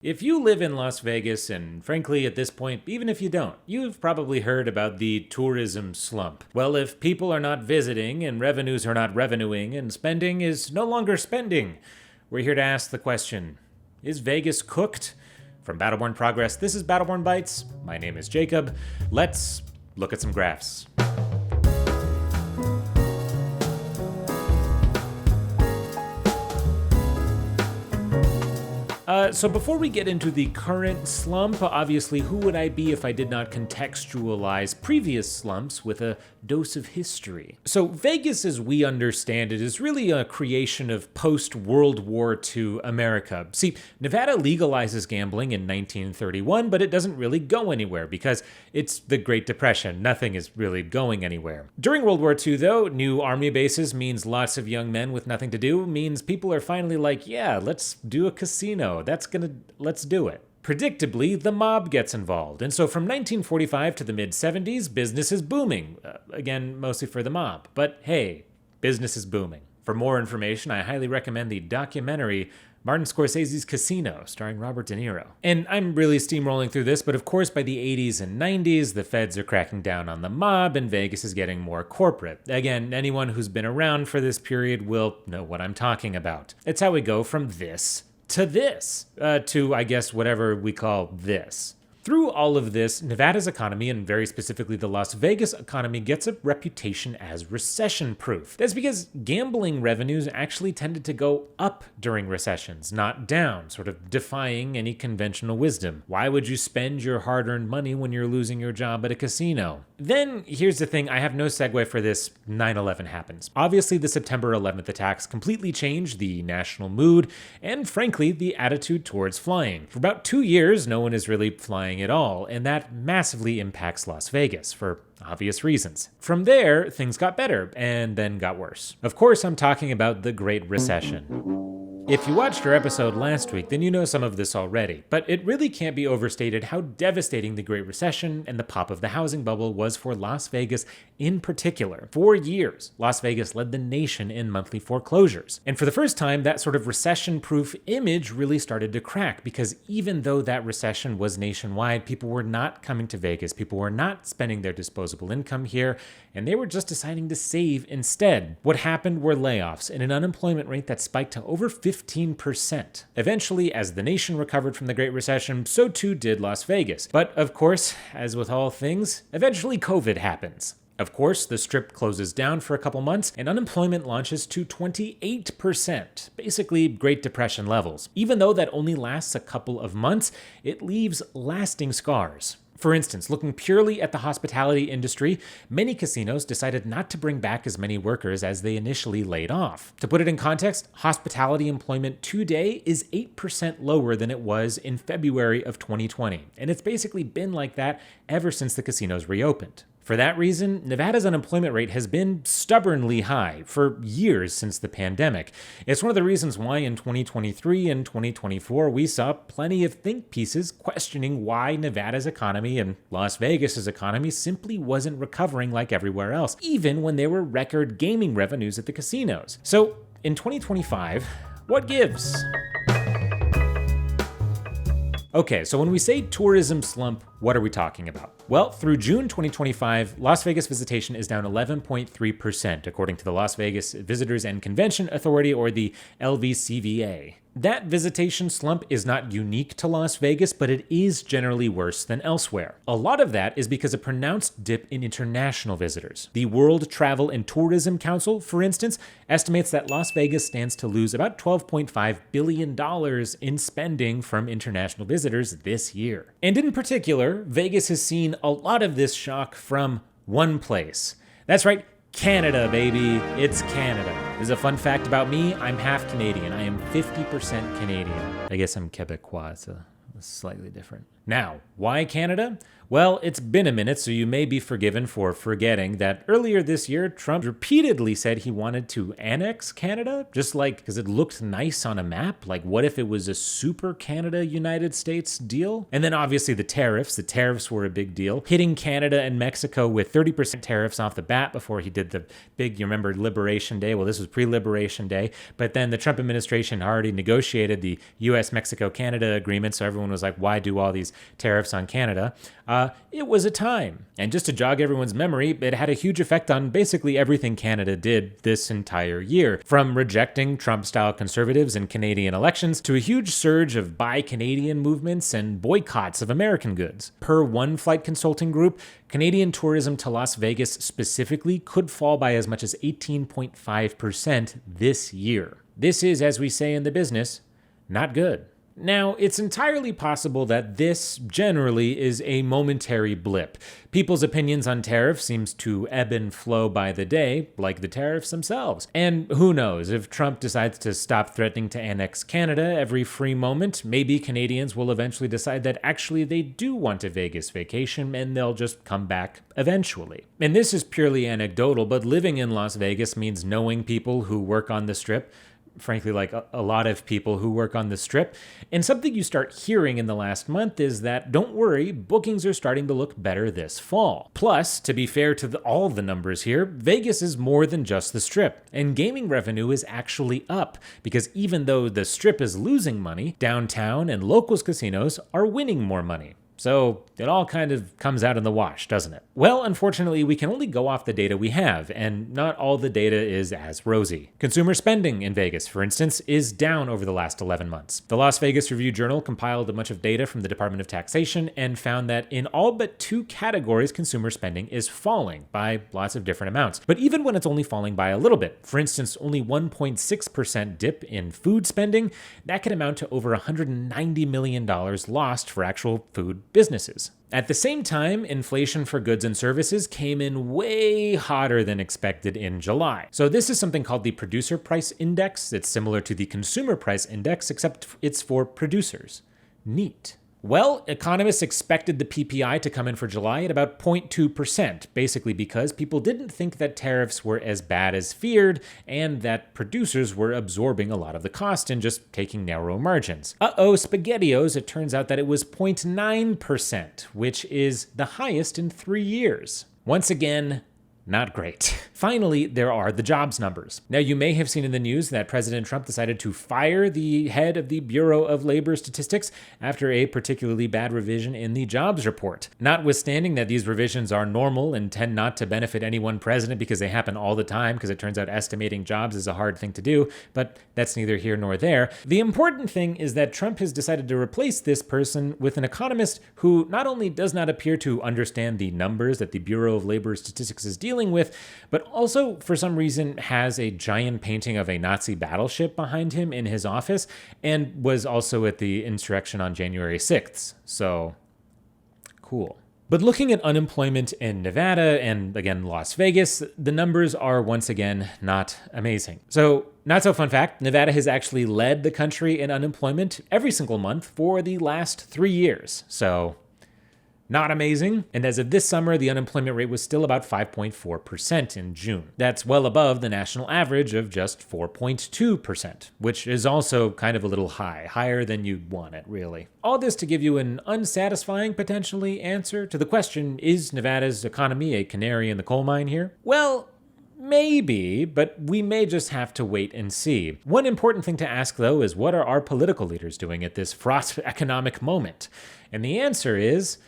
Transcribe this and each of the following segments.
If you live in Las Vegas, and frankly at this point, even if you don't, you've probably heard about the tourism slump. Well, if people are not visiting and revenues are not revenuing and spending is no longer spending, we're here to ask the question, is Vegas cooked? From Battleborn Progress, this is Battleborn Bites. My name is Jacob. Let's look at some graphs. So before we get into the current slump, obviously who would I be if I did not contextualize previous slumps with a dose of history? So Vegas, as we understand it, is really a creation of post-World War II America. See, Nevada legalizes gambling in 1931, but it doesn't really go anywhere because it's the Great Depression. Nothing is really going anywhere. During World War II, though, new army bases means lots of young men with nothing to do, means people are finally like, yeah, let's do a casino. Let's do it. Predictably, the mob gets involved, and so from 1945 to the mid-70s, business is booming. Again, mostly for the mob, but hey, business is booming. For more information, I highly recommend the documentary Martin Scorsese's Casino, starring Robert De Niro. And I'm really steamrolling through this, but of course by the 80s and 90s, the feds are cracking down on the mob and Vegas is getting more corporate. Again, anyone who's been around for this period will know what I'm talking about. It's how we go from this to this, to, I guess, whatever we call this. Through all of this, Nevada's economy, and very specifically the Las Vegas economy, gets a reputation as recession-proof. That's because gambling revenues actually tended to go up during recessions, not down, sort of defying any conventional wisdom. Why would you spend your hard-earned money when you're losing your job at a casino? Then, here's the thing, I have no segue for this, 9/11 happens. Obviously, the September 11th attacks completely changed the national mood, and frankly, the attitude towards flying. For about 2 years, no one is really flying at all, and that massively impacts Las Vegas for obvious reasons. From there, things got better, and then got worse. Of course, I'm talking about the Great Recession. If you watched our episode last week, then you know some of this already, but it really can't be overstated how devastating the Great Recession and the pop of the housing bubble was for Las Vegas in particular. For years, Las Vegas led the nation in monthly foreclosures. And for the first time, that sort of recession-proof image really started to crack, because even though that recession was nationwide, people were not coming to Vegas, people were not spending their disposable income here, and they were just deciding to save instead. What happened were layoffs and an unemployment rate that spiked to over 15%. Eventually, as the nation recovered from the Great Recession, so too did Las Vegas. But of course, as with all things, eventually COVID happens. Of course, the Strip closes down for a couple months and unemployment launches to 28%, basically Great Depression levels. Even though that only lasts a couple of months, it leaves lasting scars. For instance, looking purely at the hospitality industry, many casinos decided not to bring back as many workers as they initially laid off. To put it in context, hospitality employment today is 8% lower than it was in February of 2020, and it's basically been like that ever since the casinos reopened. For that reason, Nevada's unemployment rate has been stubbornly high for years since the pandemic. It's one of the reasons why in 2023 and 2024 we saw plenty of think pieces questioning why Nevada's economy and Las Vegas's economy simply wasn't recovering like everywhere else, even when there were record gaming revenues at the casinos. So in 2025, what gives? Okay, so when we say tourism slump, what are we talking about? Well, through June 2025, Las Vegas visitation is down 11.3%, according to the Las Vegas Visitors and Convention Authority, or the LVCVA. That visitation slump is not unique to Las Vegas, but it is generally worse than elsewhere. A lot of that is because of a pronounced dip in international visitors. The World Travel and Tourism Council, for instance, estimates that Las Vegas stands to lose about $12.5 billion in spending from international visitors this year. And in particular, Vegas has seen a lot of this shock from one place. That's right, Canada, baby. It's Canada. There's a fun fact about me. I'm half Canadian. I am 50% Canadian. I guess I'm Quebecois. It's a slightly different. Now, why Canada? Well, it's been a minute, so you may be forgiven for forgetting that earlier this year, Trump repeatedly said he wanted to annex Canada, just like because it looked nice on a map. Like, what if it was a super Canada-United States deal? And then obviously the tariffs were a big deal, hitting Canada and Mexico with 30% tariffs off the bat before he did the big, you remember, Liberation Day? Well, this was pre-Liberation Day, but then the Trump administration already negotiated the US-Mexico-Canada agreement, so everyone was like, why do all these tariffs on Canada? It was a time. And just to jog everyone's memory, it had a huge effect on basically everything Canada did this entire year, from rejecting Trump-style conservatives in Canadian elections to a huge surge of buy Canadian movements and boycotts of American goods. Per one flight consulting group, Canadian tourism to Las Vegas specifically could fall by as much as 18.5% this year. This is, as we say in the business, not good. Now, it's entirely possible that this generally is a momentary blip. People's opinions on tariffs seems to ebb and flow by the day, like the tariffs themselves. And who knows, if Trump decides to stop threatening to annex Canada every free moment, maybe Canadians will eventually decide that actually they do want a Vegas vacation and they'll just come back eventually. And this is purely anecdotal, but living in Las Vegas means knowing people who work on the Strip, frankly, like a lot of people who work on the Strip. And something you start hearing in the last month is that, don't worry, bookings are starting to look better this fall. Plus, to be fair to all the numbers here, Vegas is more than just the Strip. And gaming revenue is actually up, because even though the Strip is losing money, downtown and locals casinos are winning more money. So it all kind of comes out in the wash, doesn't it? Well, unfortunately, we can only go off the data we have, and not all the data is as rosy. Consumer spending in Vegas, for instance, is down over the last 11 months. The Las Vegas Review-Journal compiled a bunch of data from the Department of Taxation and found that in all but 2 categories, consumer spending is falling by lots of different amounts. But even when it's only falling by a little bit, for instance, only 1.6% dip in food spending, that could amount to over $190 million lost for actual food businesses. At the same time, inflation for goods and services came in way hotter than expected in July. So this is something called the Producer Price Index. It's similar to the Consumer Price Index, except it's for producers. Neat. Well, economists expected the PPI to come in for July at about 0.2%, basically because people didn't think that tariffs were as bad as feared and that producers were absorbing a lot of the cost and just taking narrow margins. SpaghettiOs, it turns out that it was 0.9%, which is the highest in 3 years. Once again, not great. Finally, there are the jobs numbers. Now, you may have seen in the news that President Trump decided to fire the head of the Bureau of Labor Statistics after a particularly bad revision in the jobs report. Notwithstanding that these revisions are normal and tend not to benefit any one president because they happen all the time, because it turns out estimating jobs is a hard thing to do, but that's neither here nor there. The important thing is that Trump has decided to replace this person with an economist who not only does not appear to understand the numbers that the Bureau of Labor Statistics is dealing with, but also for some reason has a giant painting of a Nazi battleship behind him in his office and was also at the insurrection on January 6th. So, cool. But looking at unemployment in Nevada and, again, Las Vegas, the numbers are once again not amazing. So, not so fun fact, Nevada has actually led the country in unemployment every single month for the last 3 years. So, not amazing. And as of this summer, the unemployment rate was still about 5.4% in June. That's well above the national average of just 4.2%, which is also kind of a little high, higher than you'd want it, really. All this to give you an unsatisfying, potentially, answer to the question, is Nevada's economy a canary in the coal mine here? Well, maybe, but we may just have to wait and see. One important thing to ask, though, is what are our political leaders doing at this fraught economic moment? And the answer is,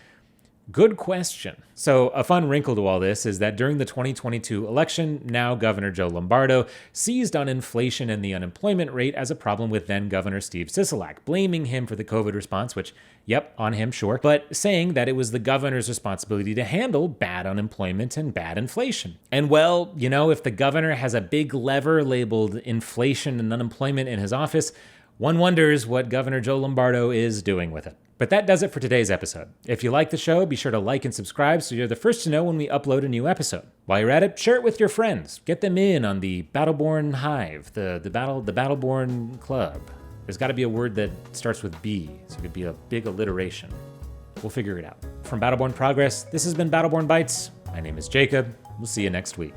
good question. So a fun wrinkle to all this is that during the 2022 election, now Governor Joe Lombardo seized on inflation and the unemployment rate as a problem with then Governor Steve Sisolak, blaming him for the COVID response, which, yep, on him, sure, but saying that it was the governor's responsibility to handle bad unemployment and bad inflation. And well, you know, if the governor has a big lever labeled inflation and unemployment in his office, one wonders what Governor Joe Lombardo is doing with it. But that does it for today's episode. If you like the show, be sure to like and subscribe so you're the first to know when we upload a new episode. While you're at it, share it with your friends. Get them in on the Battleborn Hive, the Battleborn Club. There's got to be a word that starts with B, so it could be a big alliteration. We'll figure it out. From Battleborn Progress, this has been Battleborn Bites. My name is Jacob. We'll see you next week.